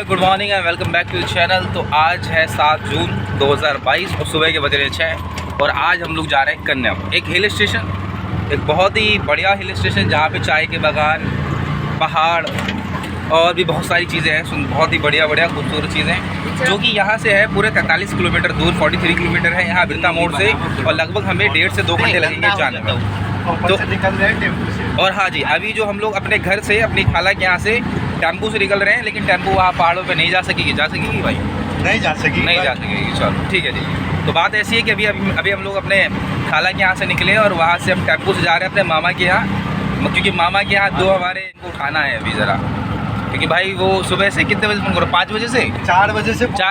Good morning and welcome back to the channel. तो आज है 7 जून 2022 और सुबह के बज रहे 6 और आज हम लोग जा रहे हैं कन्याम, एक हिल स्टेशन, एक बहुत ही बढ़िया हिल स्टेशन जहाँ पे चाय के बागान, पहाड़ और भी बहुत सारी चीज़ें हैं, बहुत ही बढ़िया खूबसूरत चीज़ें, जो कि यहाँ से है पूरे 43 किलोमीटर दूर, 43 किलोमीटर है यहाँ बिरता मोड़ से, और लगभग हमें 1.5 से 2 घंटे लगेंगे जाने में। तो निकल रहे हैं टेम्पू से। और हाँ जी, अभी जो हम लोग अपने घर से, अपनी खाला के यहाँ से टेम्पू से निकल रहे हैं, लेकिन टेम्पू वहाँ पहाड़ों पे नहीं जा सकेगी भाई? नहीं जा सकेगी। चलो ठीक है जी। तो बात ऐसी है कि अभी हम लोग अपने खाला के यहाँ से निकले और वहाँ से हम टेम्पू से जा रहे हैं अपने मामा के यहाँ, क्योंकि मामा के यहाँ दो हमारे इनको उठाना है अभी ज़रा, क्योंकि भाई वो सुबह से कितने बजे फोन करो? 5 बजे से 4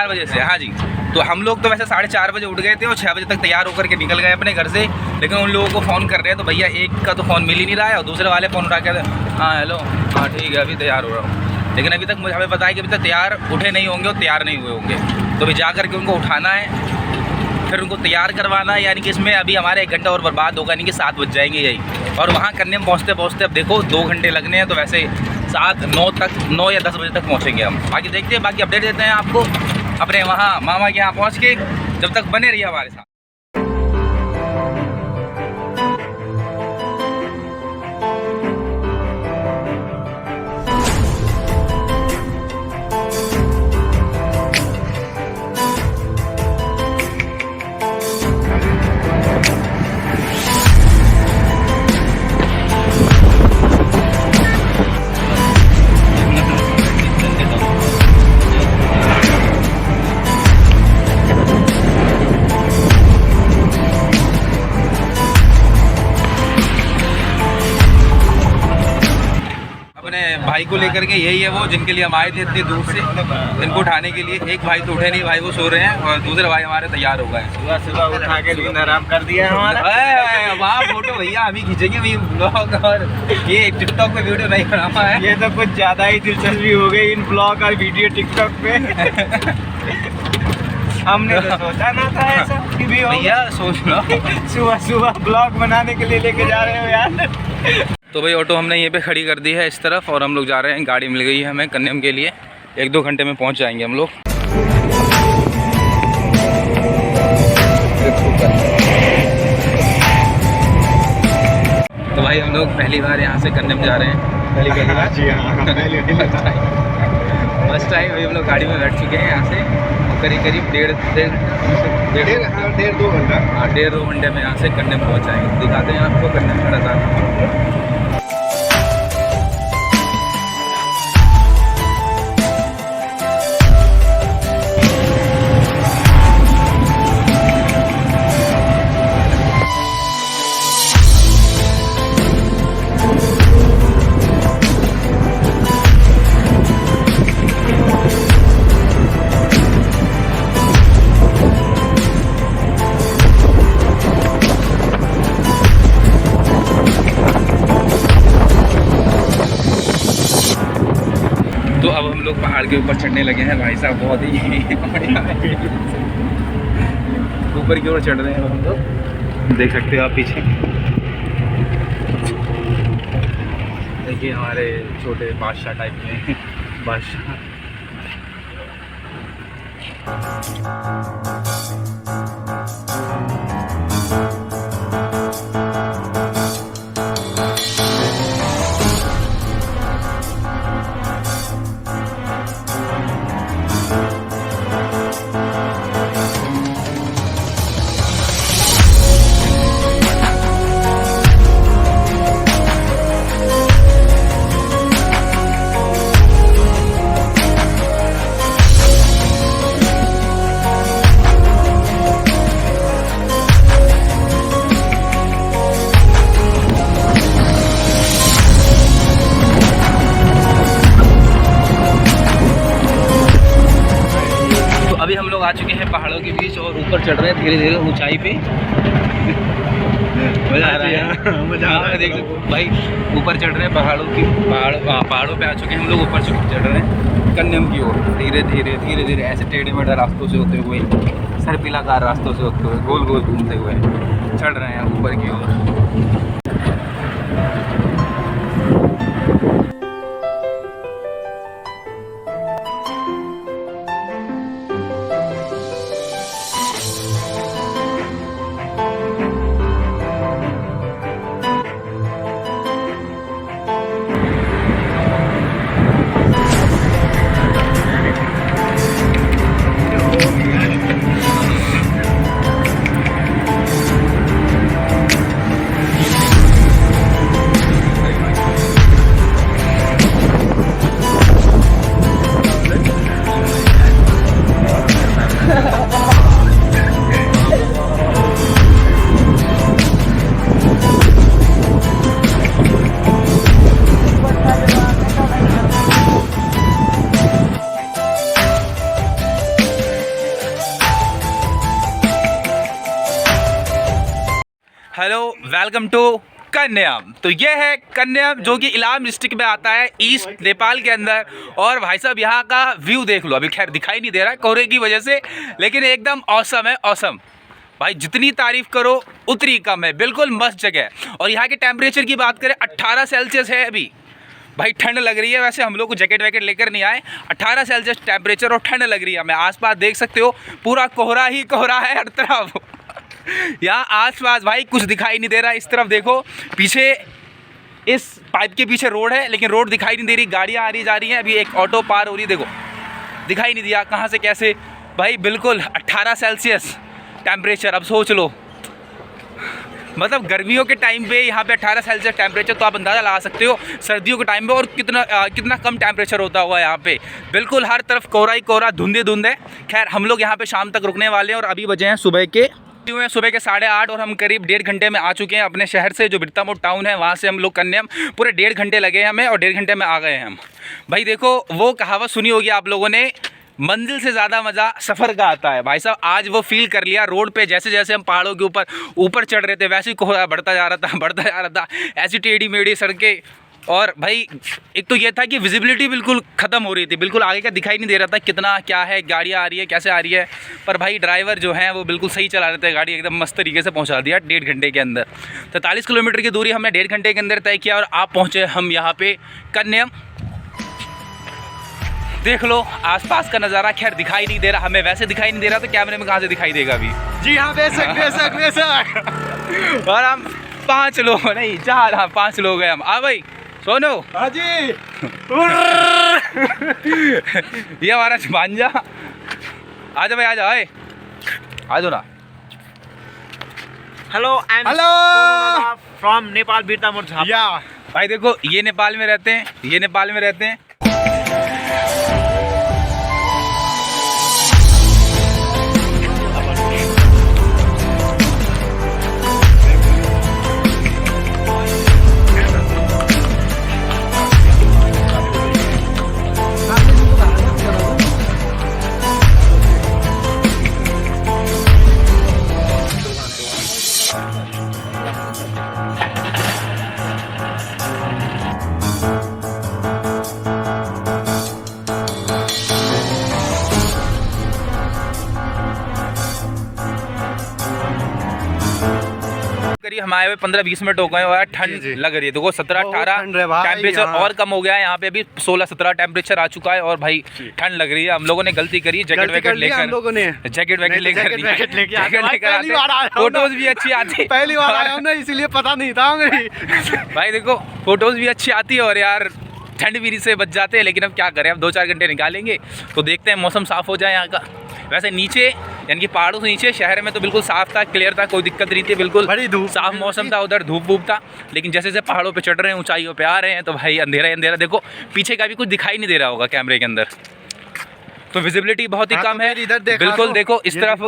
बजे से हाँ जी। तो हम लोग तो वैसे 4:30 बजे उठ गए थे और 6 बजे तक तैयार होकर के निकल गए अपने घर से, लेकिन उन लोगों को फ़ोन कर रहे हैं तो भैया एक का तो फ़ोन मिल ही नहीं रहा है और दूसरे वाले फ़ोन उठा के हाँ हेलो हाँ ठीक है अभी तैयार हो रहा हूँ, लेकिन अभी तक मुझे हमें पता है कि अभी तक तैयार उठे नहीं होंगे और तैयार नहीं हुए होंगे। तो अभी जा करके उनको उठाना है, फिर उनको तैयार करवाना है, यानी कि इसमें अभी हमारे 1 घंटा और बर्बाद होगा, यानी कि 7 बज जाएंगे यही। और वहाँ करने में पहुँचते अब देखो 2 घंटे लगने हैं, तो वैसे 9 या 10 बजे तक पहुँचेंगे हम। बाकी देखते हैं, बाकी अपडेट देते हैं आपको अपने वहाँ मामा के यहाँ पहुँच के। जब तक बने रहिए हमारे साथ। भाई को लेकर के यही है वो जिनके लिए हम आए थे इतनी दूर से, इनको उठाने के लिए। एक भाई तो उठे नहीं, भाई वो सो रहे हैं, और दूसरे भाई हमारे तैयार हो गए। सुबह उठा के नींद आराम कर दिया हमारा। वहाँ फोटो भैया हम ही खींचेंगे ब्लॉग, और ये टिकटॉक पे वीडियो नहीं बना हुआ है। ये तो कुछ ज़्यादा ही दिलचस्पी हो गई इन ब्लॉग और वीडियो टिकटॉक पे। हमने तो सोचा ना था ऐसा कि भी भैया सोच लो सुबह ब्लॉग बनाने के लिए लेके जा रहे हो यार। तो भाई ऑटो हमने यहीं पे खड़ी कर दी है इस तरफ, और हम लोग जा रहे हैं, गाड़ी मिल गई है हमें कन्याम के लिए। 1-2 घंटे में पहुंच जाएंगे हम लोग। तो भाई हम लोग पहली बार यहाँ से कन्याम जा रहे हैं, पहली फर्स्ट टाइम। अभी हम लोग गाड़ी में बैठ चुके हैं यहाँ से, करीब 1.5-2 घंटा, हाँ 1.5-2 घंटे में यहाँ से कन्याम पहुँच जाएंगे। दिखाते हैं आपको कन्याम खड़ा था। तो अब हम लोग पहाड़ के ऊपर चढ़ने लगे हैं भाई साहब, बहुत ही ऊपर की ओर चढ़ रहे हैं हम लोग। देख सकते हो आप पीछे, देखिए हमारे छोटे बादशाह टाइप में बादशाह। अभी हम लोग आ चुके हैं पहाड़ों के बीच और ऊपर चढ़ रहे हैं धीरे धीरे ऊंचाई पे। मजा आ रहा है, मजा आ रहा है। देख भाई ऊपर चढ़ रहे हैं पहाड़ों पे आ चुके हैं हम लोग, ऊपर चढ़ रहे हैं कन्याम की ओर, धीरे धीरे ऐसे टेढ़े मेढ़े रास्तों से होते हुए, सर्पिलाकार रास्तों से होते हुए, गोल गोल घूमते हुए चढ़ रहे हैं ऊपर की ओर। Hello, welcome to Kanyam. तो ये है कन्याम जो कि इलाम डिस्ट्रिक्ट में आता है, ईस्ट नेपाल के अंदर। और भाई साहब यहाँ का व्यू देख लो, अभी खैर दिखाई नहीं दे रहा है कोहरे की वजह से, लेकिन एकदम औसम है, औसम भाई। जितनी तारीफ करो उतनी कम है, बिल्कुल मस्त जगह है। और यहाँ के टेम्परेचर की बात करें 18 सेल्सियस है अभी भाई, ठंड लग रही है। वैसे हम लोग को जैकेट वैकेट लेकर नहीं आए, 18 सेल्सियस टेम्परेचर और ठंड लग रही है हमें। आसपास देख सकते हो पूरा कोहरा ही कोहरा है हर तरफ। यहाँ आसपास भाई कुछ दिखाई नहीं दे रहा। इस तरफ देखो, पीछे इस पाइप के पीछे रोड है, लेकिन रोड दिखाई नहीं दे रही, गाड़ियाँ आ रही जा रही हैं। अभी एक ऑटो पार हो रही, देखो दिखाई नहीं दिया कहाँ से कैसे भाई। बिल्कुल 18 सेल्सियस टेम्परेचर, अब सोच लो, मतलब गर्मियों के टाइम पे यहाँ पे 18 सेल्सियस टेम्परेचर, तो आप अंदाज़ा लगा सकते हो सर्दियों के टाइम पे और कितना कम टेम्परेचर होता हुआ यहाँ पे। बिल्कुल हर तरफ कोहरा ही कोहरा, धुंधे धुंध है। खैर हम लोग यहाँ पे शाम तक रुकने वाले हैं और अभी बजे हैं सुबह के 8:30 और हम करीब 1.5 घंटे में आ चुके हैं अपने शहर से, जो बिरतामोड़ टाउन है वहाँ से हम लोग कन्याम। पूरे 1.5 घंटे लगे हमें और 1.5 घंटे में आ गए हैं हम। भाई देखो, वो कहावत सुनी होगी आप लोगों ने, मंजिल से ज़्यादा मज़ा सफ़र का आता है। भाई साहब आज वो फील कर लिया रोड पे। जैसे जैसे हम पहाड़ों के ऊपर चढ़ रहे थे, वैसे ही कोहरा बढ़ता जा रहा था, ऐसी टेढ़ी मेढ़ी सड़कें। और भाई एक तो ये था कि विजिबिलिटी बिल्कुल ख़त्म हो रही थी, बिल्कुल आगे का दिखाई नहीं दे रहा था कितना क्या है, गाड़ियाँ आ रही है कैसे आ रही है। पर भाई ड्राइवर जो हैं वो बिल्कुल सही चला रहे थे गाड़ी, एकदम मस्त तरीके से पहुंचा दिया 1.5 घंटे के अंदर। 43 किलोमीटर की दूरी हमने 1.5 घंटे के अंदर तय किया और आप पहुँचे हम यहाँ पे कन्याम। देख लो आसपास का नज़ारा, खैर दिखाई नहीं दे रहा हमें, वैसे दिखाई नहीं दे रहा तो कैमरे में कहाँ से दिखाई देगा अभी। जी हाँ, बेशक। और हम 5 लोग नहीं 4, हाँ 5 लोग हैं हम। भाई सोनो। हाँ जी। ये हमारा भांजा, आ जाओ भाई, आ जाओ, आ जाओ ना। Hello, from Nepal, Birtamod Jhapa. भाई देखो ये नेपाल में रहते हैं, ये नेपाल में रहते हैं। हम आए हुए 15-20 मिनट हो गए और ठंड लग रही है। देखो 17-18 टेम्परेचर और कम हो गया है यहाँ पे, अभी 16-17 टेम्परेचर आ चुका है। और भाई ठंड लग रही है। हम लोगों ने गलती करी, जैकेट वैकेट लेकर, फोटोज भी अच्छी आती, पहली बार आया हूं ना, इसीलिए पता नहीं था। भाई देखो फोटोज भी अच्छी आती है और यार ठंड भी से बच जाते हैं। लेकिन अब क्या करें, अब 2-4 घंटे निकालेंगे तो देखते हैं मौसम साफ़ हो जाए यहाँ का। वैसे नीचे यानी कि पहाड़ों से नीचे शहर में तो बिल्कुल साफ़ था, क्लियर था, कोई दिक्कत नहीं थी, बिल्कुल साफ मौसम था। उधर धूप वूप था, लेकिन जैसे जैसे पहाड़ों पे चढ़ रहे हैं, ऊंचाइयों पे आ रहे हैं, तो भाई अंधेरा ही अंधेरा। देखो पीछे का भी कुछ दिखाई नहीं दे रहा होगा कैमरे के अंदर, तो विजिबिलिटी बहुत ही कम है। बिल्कुल देखो इस तरफ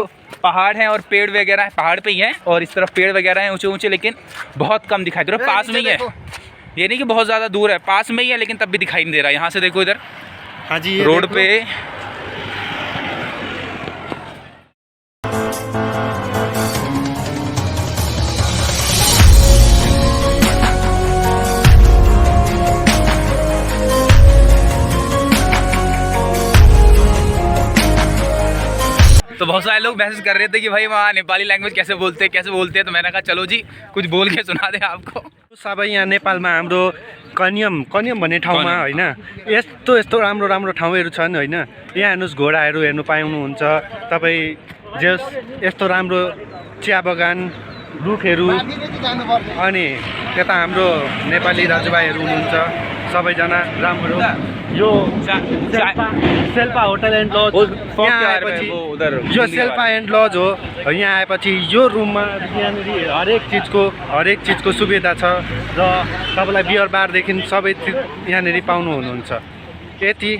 पहाड़ हैं और पेड़ वगैरह हैं, पहाड़ पे ही हैं और इस तरफ पेड़ वगैरह हैं ऊंचे ऊंचे, लेकिन बहुत कम दिखाई दे रहा है। पास में ही है, ये नहीं कि बहुत ज़्यादा दूर है, पास में ही है, लेकिन तब भी दिखाई नहीं दे रहा। यहाँ से देखो इधर, हाँ जी, रोड पे तो बहुत सारे लोग मैसेज कर रहे थे कि भाई वहाँ नेपाली लैंग्वेज कैसे बोलते हैं, तो मैंने कहा चलो जी कुछ बोल के सुना दें आपको। सब यहाँ नेपालमा हाम्रो कन्याम भन्ने ठाउँमा होइन यस्तो राम्रो ठाउँहरू छन् होइन। यहाँ हेर्नुहोस्, घोडाहरू हेर्नु पाउनुहुन्छ तपाईँ, यस्तो राम्रो चिया बगान, रुखहरू, अनि यता हाम्रो नेपाली दाजुभाइहरू हुनुहुन्छ सबैजना राम्रो। यो शेल्पा होटल एन्ड लज, यहाँ आएपछि यो शेल्पा एन्ड लज हो। यहाँ आएपछि यो रुममा यहाँनिर हरेक चिजको सुविधा छ र तपाईँलाई बियर बारदेखि सबै चिज यहाँनिर पाउनुहुन्छ। यति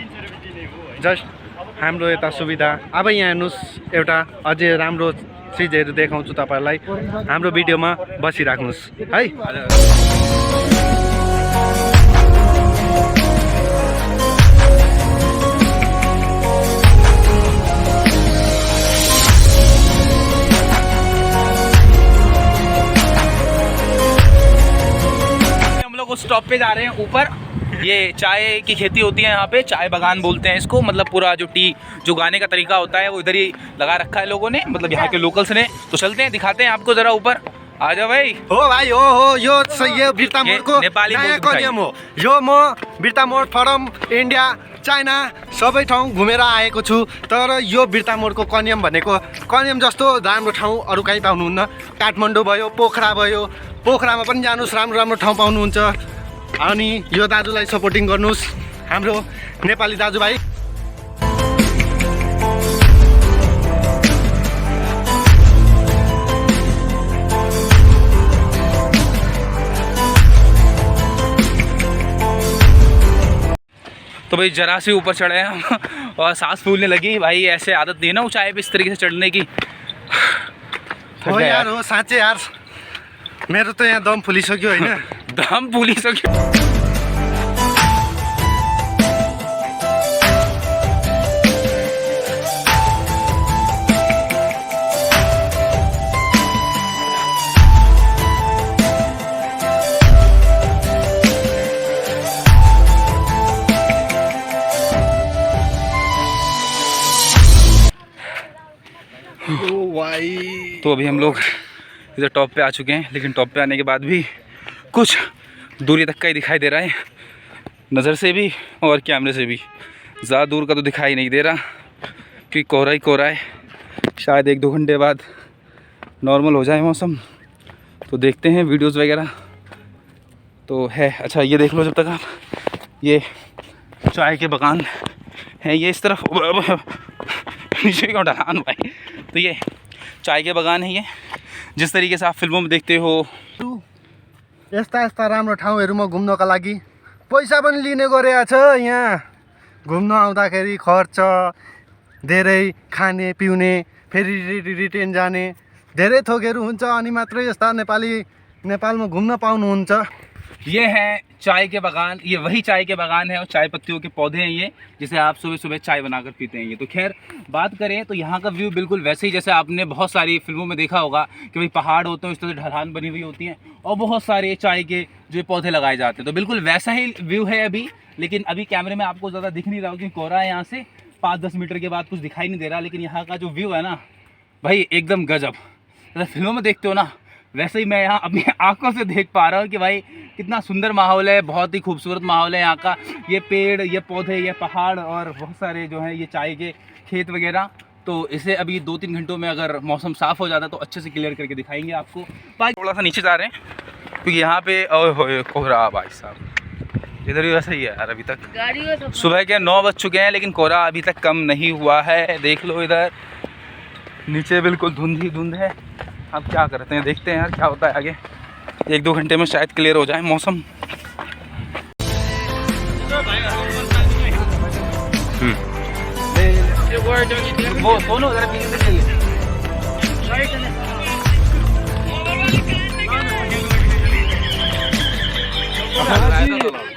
जस्ट हाम्रो यता सुविधा। अब यहाँ हेर्नुहोस्, एउटा अझै राम्रो चिजहरू देखाउँछु तपाईँहरूलाई, हाम्रो भिडियोमा बसिराख्नुहोस् है। टॉप पे जा रहे हैं ऊपर। ये चाय की खेती होती है यहाँ पे, चाय बागान बोलते हैं इसको। मतलब पूरा जो टी जो गाने का तरीका होता है वो इधर ही लगा रखा है लोगों ने, मतलब यहाँ के लोकल्स ने। तो चलते हैं, दिखाते हैं आपको ज़रा ऊपर। आ जाओ भाई। हो भाइ हो यो बिर्ता मोडको नेपाली नयाँ बोल्दै कन्यम हो। यो म Birtamod from India China सबै ठाउँ घुमेर आएको छु। तर यो बिर्ता मोडको कन्यम भनेको कन्यम जस्तो राम्रो ठाउँ अरू कहीँ पाउनुहुन्न। काठमाडौँ भयो, पोखरा भयो, पोखरामा पनि जानुहोस्, राम्रो राम्रो ठाउँ पाउनुहुन्छ। अनि यो दाजुलाई सपोर्टिङ गर्नुहोस्, हाम्रो नेपाली दाजुभाइ। तो भाई जरा से ऊपर चढ़े हैं हम और सांस फूलने लगी भाई। ऐसे आदत नहीं है ना ऊंचाई पे इस तरीके से चढ़ने की। हो यार हो, साँच्चै यार मेरो त यहाँ दम फुलिसक्यो होइन। दम फुलिसक्यो। तो अभी हम लोग इधर टॉप पे आ चुके हैं, लेकिन टॉप पे आने के बाद भी कुछ दूरी तक का ही दिखाई दे रहा है, नज़र से भी और कैमरे से भी। ज़्यादा दूर का तो दिखाई नहीं दे रहा क्योंकि कोहरा ही कोहरा है। शायद 1-2 घंटे बाद नॉर्मल हो जाए मौसम, तो देखते हैं वीडियोज़ वगैरह तो है। अच्छा ये देख लो जब तक आप, ये चाय के बागान हैं ये इस तरफ। नीचे क्यों ढलान भाई। तो ये चाय के बागान है, ये जिस तरीके से आप फिल्मों में देखते हो। यस्ता यस्ता राम्रो ठाउँहरूमा घुम्नका लागि पैसा पनि लिने गरेको छ। यहाँ घुम्न आउँदाखेरि खर्च धेरै, खाने पिउने, फेरि रिटर्न जाने धेरै थोकहरू हुन्छ। अनि मात्रै यस्ता नेपालमा घुम्न पाउनुहुन्छ। ये है चाय के बागान, ये वही चाय के बागान है और चाय पत्तियों के पौधे हैं ये, जिसे आप सुबह सुबह चाय बनाकर पीते हैं ये। तो खैर बात करें तो यहाँ का व्यू बिल्कुल वैसे ही जैसे आपने बहुत सारी फिल्मों में देखा होगा कि भाई पहाड़ होते हैं, इस तरह से ढलान बनी हुई होती हैं और बहुत सारे चाय के जो पौधे लगाए जाते हैं। तो बिल्कुल वैसा ही व्यू है अभी, लेकिन अभी कैमरे में आपको ज़्यादा दिख नहीं रहा क्योंकि कोहरा है। यहाँ से 5-10 मीटर के बाद कुछ दिखाई नहीं दे रहा, लेकिन यहाँ का जो व्यू है ना भाई एकदम गजब। जैसे फिल्मों में देखते हो ना वैसे ही मैं यहाँ अपनी आंखों से देख पा रहा हूँ कि भाई कितना सुंदर माहौल है, बहुत ही खूबसूरत माहौल है यहाँ का। ये पेड़, ये पौधे, ये पहाड़ और बहुत सारे जो हैं ये चाय के खेत वगैरह। तो इसे अभी 2-3 घंटों में अगर मौसम साफ़ हो जाता तो अच्छे से क्लियर करके दिखाएंगे आपको। बाकी थोड़ा सा नीचे जा रहे हैं क्योंकि यहाँ पे कोहरा भाई साहब इधर भी वैसा ही है यार। अभी तक सुबह के 9 बज चुके हैं लेकिन कोहरा अभी तक कम नहीं हुआ है। देख लो इधर नीचे बिल्कुल धुंध ही धुंध है। अब क्या करते हैं, देखते हैं यार क्या होता है आगे। 1-2 घंटे में शायद क्लियर हो जाए मौसम। वो दोनों जरा पीछे से चलिए।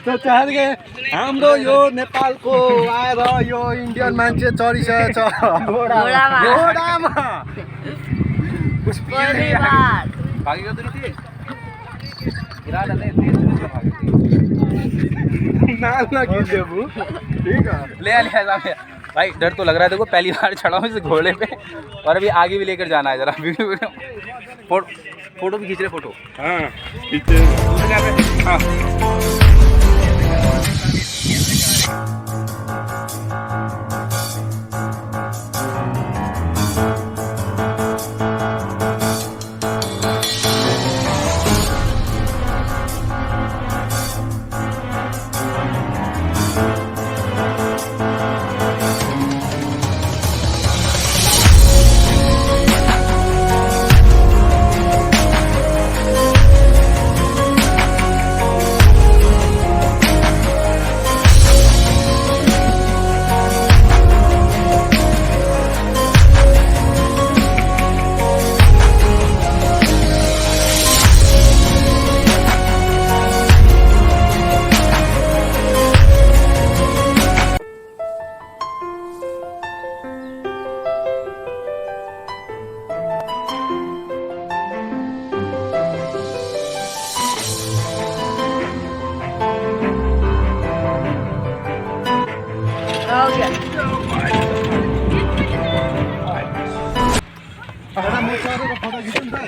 तो चाहत गए हाम्रो यो नेपालको आएर यो इन्डियन मान्छे चढिसकेको छ घोडामा। भागेगा तो नहीं गिरा डाले ले ले भाई। डर तो लग रहा है, देखो पहली बार चढ़ा हूँ इस घोड़े पे और अभी आगे भी लेकर जाना है। जरा वीडियो फोटो भी खींच रहे। फोटो हाँ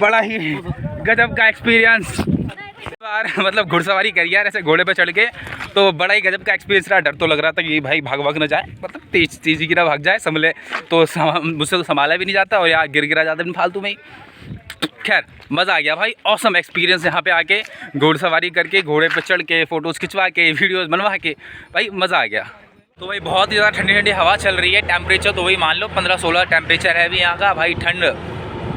बड़ा ही गजब का एक्सपीरियंस। मतलब घुड़सवारी करी यार ऐसे घोड़े पे चढ़ के, तो बड़ा ही गजब का एक्सपीरियंस रहा। डर तो लग रहा था कि भाई भाग ना जाए, मतलब तेज़ी की ना भाग जाए, संभले तो मुझसे तो संभाला भी नहीं जाता और यहाँ गिरा जाता भी फालतू में ही। खैर मज़ा आ गया भाई, ऑसम एक्सपीरियंस यहाँ पे आके घोड़सवारी करके, घोड़े पे चढ़ के, फ़ोटोज़ खिंचवा के, वीडियोज़ बनवा के, भाई मज़ा आ गया। तो भाई बहुत ही ज़्यादा ठंडी ठंडी हवा चल रही है। टेम्परेचर तो वही मान लो 15-16 टेम्परेचर है अभी यहाँ का। भाई ठंड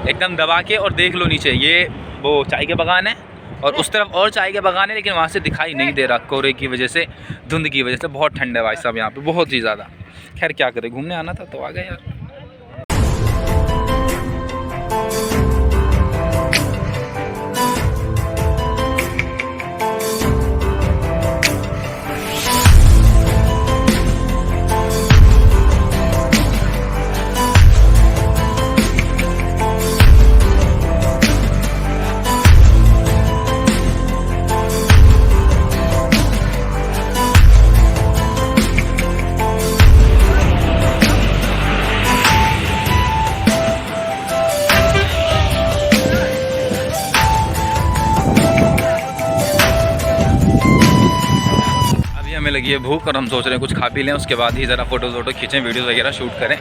एकदम दबा के, और देख लो नीचे ये वो चाय के बागान है और उस तरफ और चाय के बागान है, लेकिन वहाँ से दिखाई नहीं दे रहा कोहरे की वजह से, धुंध की वजह से। बहुत ठंड है भाई साहब यहाँ पे, बहुत ही ज़्यादा। खैर क्या करें, घूमने आना था तो आ गए यार। हमें लगी है भूख और हम सोच रहे हैं कुछ खा पी लें, उसके बाद ही ज़रा फ़ोटो खींचें, वीडियोज़ वगैरह शूट करें।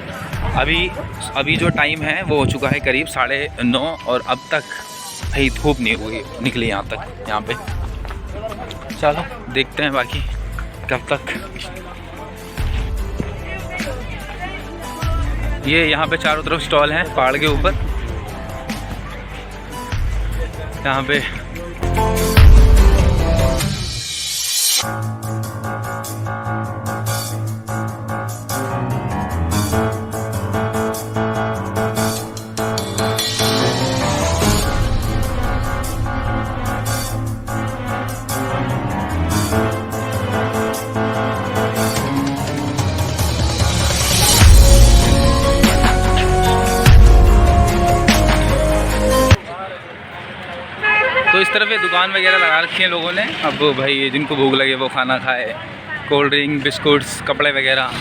अभी जो टाइम है वो हो चुका है करीब 9:30 और अब तक भाई धूप नहीं हुई निकली यहाँ तक यहाँ पे। चलो देखते हैं बाकी कब तक। ये यहाँ पे चारों तरफ स्टॉल हैं पहाड़ के ऊपर, यहाँ पे तो इस तरफ ये दुकान वगैरह लगा रखी हैं लोगों ने। अब भाई जिनको भूख लगे वो खाना खाए, कोल्ड ड्रिंक, बिस्कुट्स, कपड़े वगैरह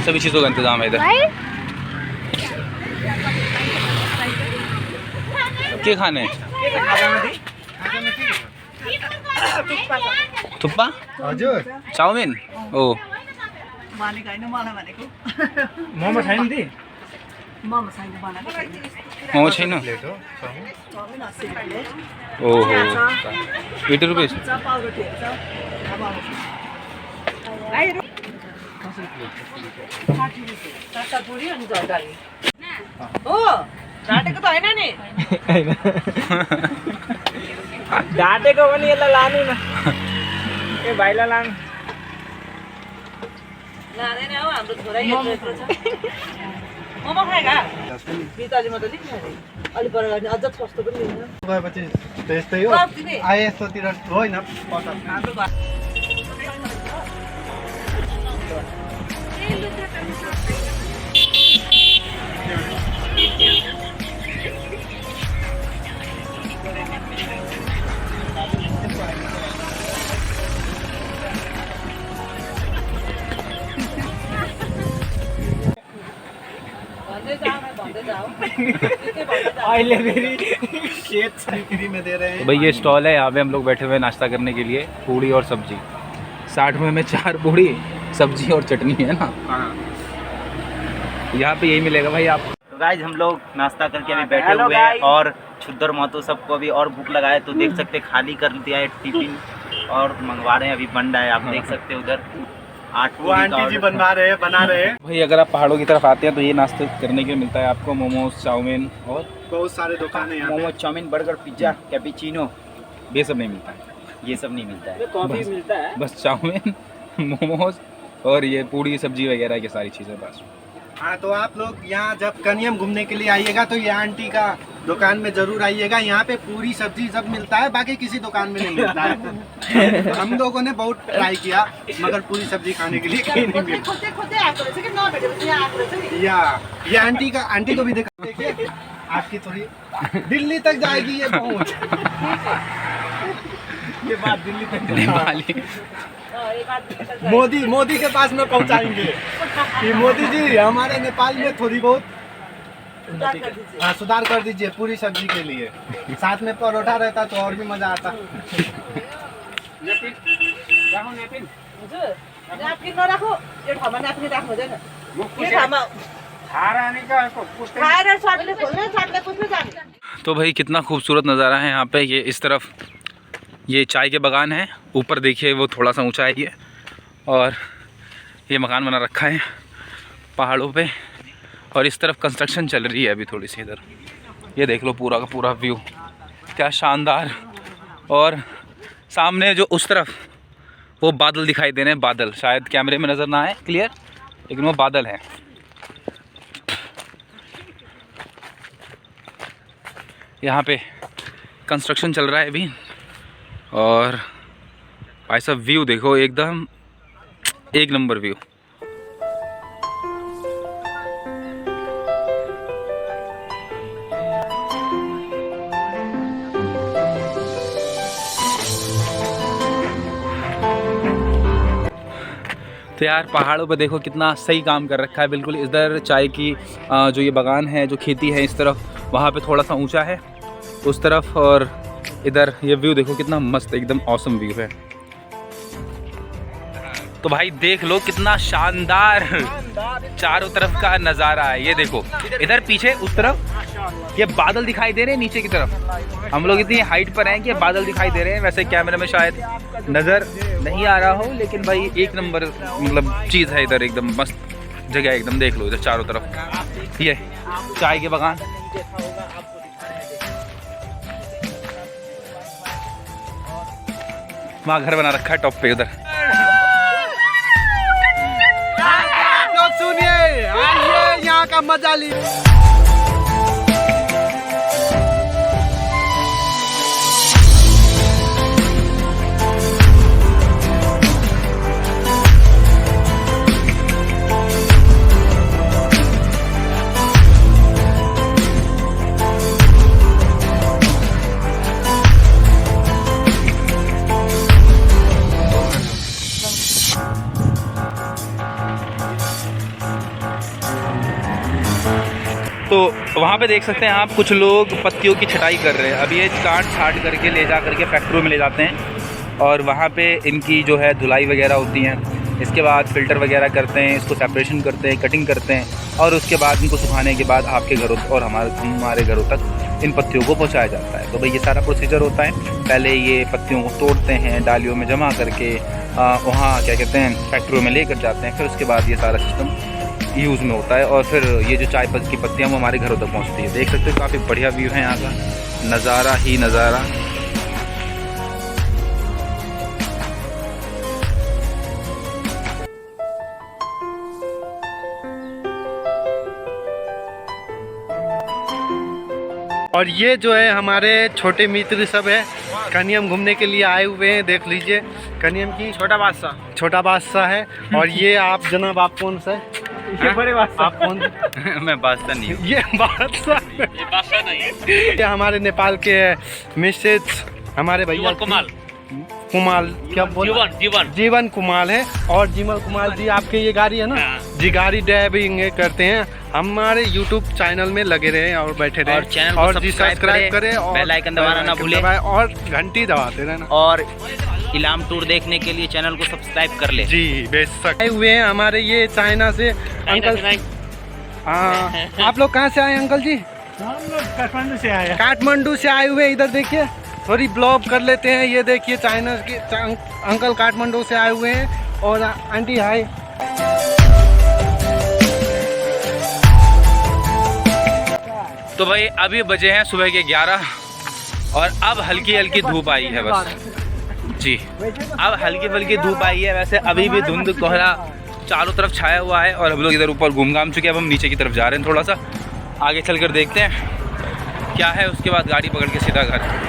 सभी चीज़ों का इंतज़ाम है इधर। क्या खाने? थुप्पा, चाउमिन, ओ मोमो छैन। ओहो 80 रुपिस। डाटेको त होइन नि डाटेको पनि यसलाई लानु न ए भाइलाई लानु लाँदैन हौ हाम्रो छोरा यत्रो छ मोमो खाएका पिताजीमा त लिन्छ अलि पर गर्ने अझ सस्तो पनि लिन्छ गएपछि त्यस्तै हो आए यस्तोतिर होइन हाम्रो तो भाई ये स्टॉल है, यहाँ पे हम लोग बैठे हुए हैं नाश्ता करने के लिए। पूड़ी और सब्जी 60 रुपये में 4 पूड़ी, सब्जी और चटनी है ना। यहाँ पे यही मिलेगा भाई आप। तो गाइज हम लोग नाश्ता करके अभी बैठे हुए हैं और छुद्दर महतो सबको अभी और भूख लगा है, तो देख सकते हैं खाली कर दिया है टिफिन और मंगवा रहे हैं। अभी बन रहा है, आप देख सकते हैं उधर 8 वो आंटी जी बना रहे हैं। भाई अगर आप पहाड़ों की तरफ आते हैं तो ये नाश्ता करने के लिए मिलता है आपको मोमोज, चाउमीन और बहुत सारे दुकान है। Momos, chow mein, burger, pizza, cappuccino, ये सब नहीं मिलता है। ये सब नहीं मिलता है। कॉफी मिलता है बस चाउमीन, मोमोज और ये पूड़ी सब्जी वगैरह की सारी चीज़ें बस। हाँ, तो आप लोग यहाँ जब कनियम घूमने के लिए आइएगा तो ये आंटी का दुकान में जरूर आइएगा। यहाँ पे पूरी सब्जी सब मिलता है, बाकी किसी दुकान में नहीं मिलता है। हम लोगों ने बहुत ट्राई किया मगर पूरी सब्जी खाने के लिए कहीं नहीं मिली। या ये आंटी को भी दिखा, देखिए आपकी थोड़ी दिल्ली तक जाएगी ये पहुँच। ये बात दिल्ली तक मोदी के पास में पहुंचाएंगे कि मोदी जी हमारे नेपाल में थोड़ी बहुत सुधार कर दीजिए। हाँ सुधार कर दीजिए पूरी सब्जी के लिए। साथ में परोठा रहता तो और भी मजा आता। हजुर न्यापकिन नराखो, यो ठाउँमा न्यापकिन राख्नु हुँदैन। यो ठाउँमा खाएर सर्टले खोल्ने, सर्टले पुछ्नु जाने। तो भाई कितना खूबसूरत नज़ारा है यहाँ पे। ये इस तरफ ये चाय के बागान है, ऊपर देखिए वो थोड़ा सा ऊंचा है ये, और ये मकान बना रखा है पहाड़ों पे, और इस तरफ कंस्ट्रक्शन चल रही है अभी थोड़ी सी इधर। ये देख लो पूरा का पूरा व्यू क्या शानदार। और सामने जो उस तरफ वो बादल दिखाई दे रहे हैं, बादल शायद कैमरे में नज़र ना आए क्लियर, लेकिन वो बादल हैं। यहाँ पे कंस्ट्रक्शन चल रहा है अभी, और भाई साहब व्यू देखो एकदम एक नंबर व्यू। तो यार पहाड़ों पे देखो कितना सही काम कर रखा है बिल्कुल। इधर चाय की जो ये बागान है, जो खेती है इस तरफ, वहाँ पे थोड़ा सा ऊंचा है उस तरफ, और इधर ये व्यू देखो कितना मस्त एकदम ऑसम व्यू है। तो भाई देख लो कितना शानदार चारों तरफ का नज़ारा है। ये देखो इधर पीछे उस तरफ ये बादल दिखाई दे रहे हैं, नीचे की तरफ हम लोग इतनी हाइट पर हैं कि बादल दिखाई दे रहे हैं। वैसे कैमरे में शायद नज़र नहीं आ रहा हो, लेकिन भाई एक नंबर मतलब चीज़ है इधर, एकदम मस्त जगह एकदम। देख लो इधर चारों तरफ ये चाय के बागान। वहाँ घर बना रखा है टॉप पे उधर। लोग सुनिए, आइए यहाँ का मजा लीजिए। तो वहाँ पे देख सकते हैं आप कुछ लोग पत्तियों की छटाई कर रहे हैं। अब ये काट छाट करके ले जा करके फैक्ट्रियों में ले जाते हैं, और वहाँ पे इनकी जो है धुलाई वगैरह होती है। इसके बाद फ़िल्टर वगैरह करते हैं, इसको सेपरेशन करते हैं, कटिंग करते हैं, और उसके बाद इनको सुखाने के बाद आपके घरों और हमारे घरों तक इन पत्तियों को पहुँचाया जाता है। तो भाई ये सारा प्रोसीजर होता है। पहले ये पत्तियों को तोड़ते हैं, डालियों में जमा करके वहाँ क्या कहते हैं फैक्ट्रियों में लेकर जाते हैं। फिर उसके बाद ये सारा सिस्टम यूज़ में होता है, और फिर ये जो चाय पत्ती की पत्तियाँ वो हमारे घरों तक पहुँचती है। देख सकते हो काफ़ी बढ़िया व्यू है यहाँ का, नज़ारा ही नज़ारा। और ये जो है हमारे छोटे मित्र सब है, कनियम घूमने के लिए आए हुए हैं। देख लीजिए कनियम की छोटा बादशाह है। और ये आप जनाब, आप कौन सा है? ये बड़े बादशाह। आप कौन? मैं बादशाह नहीं हूँ। ये बादशाह नहीं है। ये हमारे नेपाल के मिसेज हमारे भैया कुमाल, क्या बोल, जीवन कुमाल है। और जीवन कुमाल जी आपके ये गाड़ी है ना जी, गाड़ी ड्राइविंग करते हैं। हमारे YouTube चैनल में लगे रहे और बैठे रहे, और चैनल को और जी सब्सक्राइब करें और बेल आइकन दबाना ना भूलें, और घंटी दबाते रहना। और इलाम टूर देखने के लिए चैनल को सब्सक्राइब कर ले। जी बेशक। आए हुए हैं हमारे ये चाइना से अंकल। आप लोग कहाँ से आए अंकल जी? हम लोग काठमांडू से आए। काठमांडू से आए हुए। इधर देखिए थोड़ी ब्लॉग कर लेते हैं। ये देखिए चाइना के अंकल काठमांडू से आए हुए हैं। और आंटी हाय। तो भाई अभी बजे हैं सुबह के 11, और अब हल्की हल्की धूप आई है बस जी। अब हल्की फुल्की धूप आई है। वैसे अभी भी धुंध कोहरा चारों तरफ छाया हुआ है, और हम लोग इधर ऊपर घूम घाम चुके हैं। अब हम नीचे की तरफ जा रहे हैं, थोड़ा सा आगे चल कर देखते हैं क्या है, उसके बाद गाड़ी पकड़ के सीधा घर।